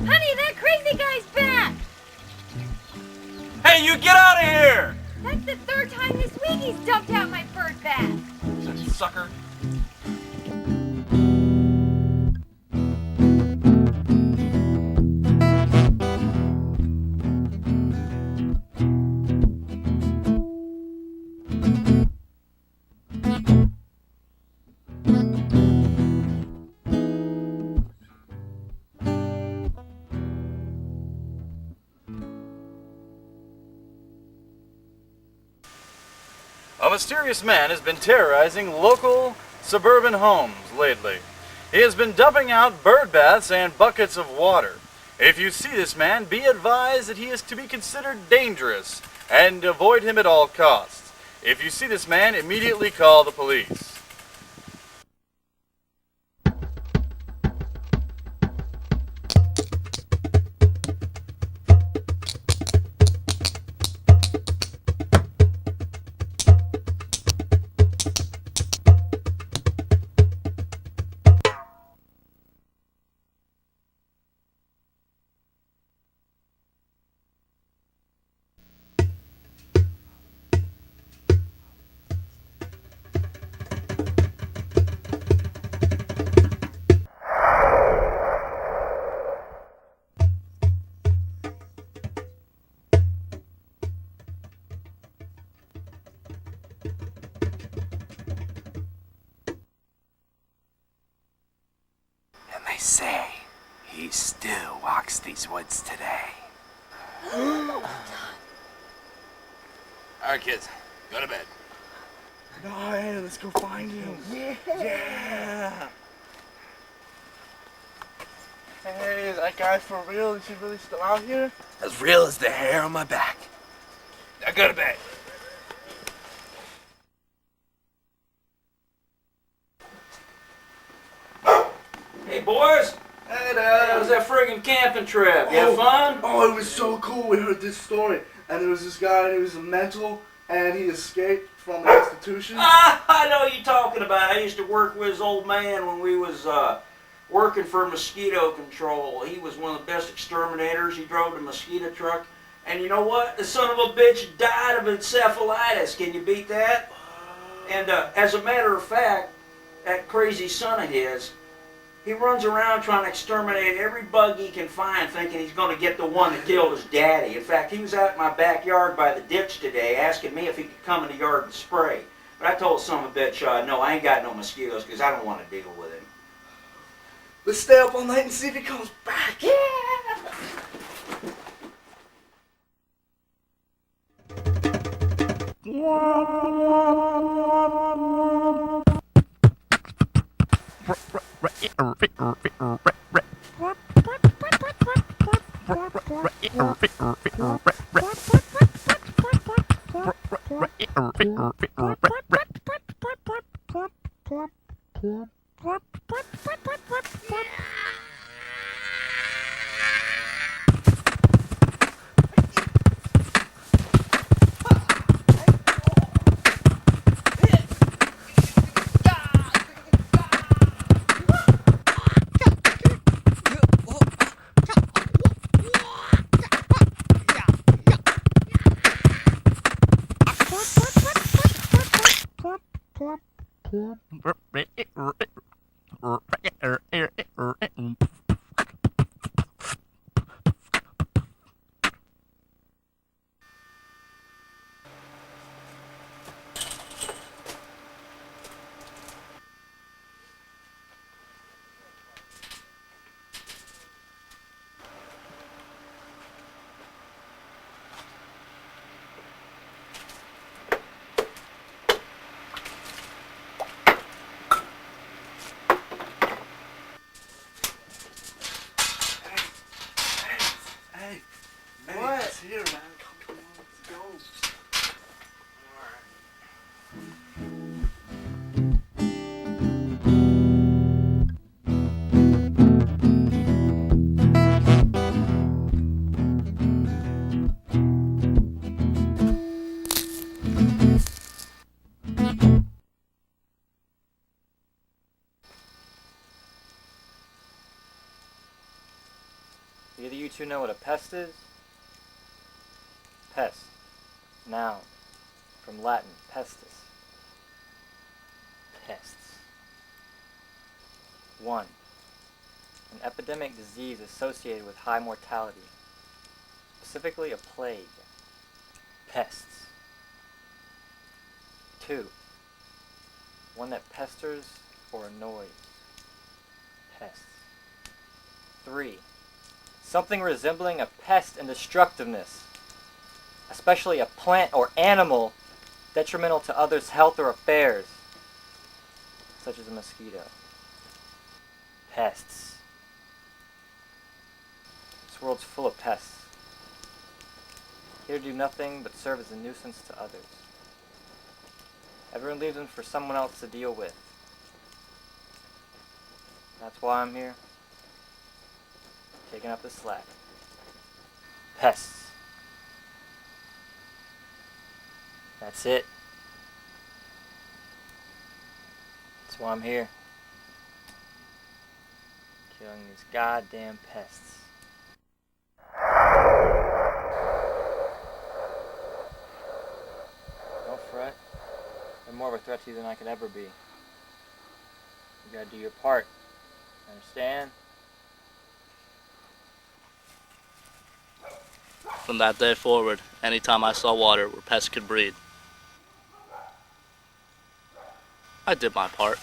Honey, that crazy guy's back! Hey, you get out of here! That's the third time this week he's dumped out my bird bath. Sucker. A mysterious man has been terrorizing local suburban homes lately. He has been dumping out bird baths and buckets of water. If you see this man, be advised that he is to be considered dangerous and avoid him at all costs. If you see this man, immediately call the police. They say he still walks these woods today. Alright, kids, go to bed. No, hey, let's go find him. Yeah. Hey, is that guy for real? Is he really still out here? As real as the hair on my back. Now go to bed. Hey, boys. Hey, How was that friggin' camping trip? You have fun? Oh, it was so cool. We heard this story. And there was this guy, and he was a mental, and he escaped from the institution. I know what you're talking about. I used to work with his old man when we was working for Mosquito Control. He was one of the best exterminators. He drove the Mosquito truck. And you know what? The son of a bitch died of encephalitis. Can you beat that? And as a matter of fact, that crazy son of his, he runs around trying to exterminate every bug he can find, thinking he's going to get the one that killed his daddy. In fact, he was out in my backyard by the ditch today asking me if he could come in the yard and spray. But I told the son of a bitch, no, I ain't got no mosquitoes because I don't want to deal with him. Let's stay up all night and see if he comes back. Yeah! Hey, What? it's here, man. Come on, let's go. Do either you two know what a pest is? Pest. Noun. From Latin, pestis. Pests. 1. An epidemic disease associated with high mortality. Specifically a plague. Pests. 2. One that pesters or annoys. Pests. 3. Something resembling a pest in destructiveness, especially a plant or animal detrimental to others' health or affairs, such as a mosquito. Pests. This world's full of pests, here to do nothing but serve as a nuisance to others. Everyone leaves them for someone else to deal with. That's why I'm here, taking up the slack. Pests. That's it. That's why I'm here. Killing these goddamn pests. Don't fret. They're more of a threat to you than I could ever be. You gotta do your part. Understand? From that day forward, anytime I saw water where pests could breed, I did my part.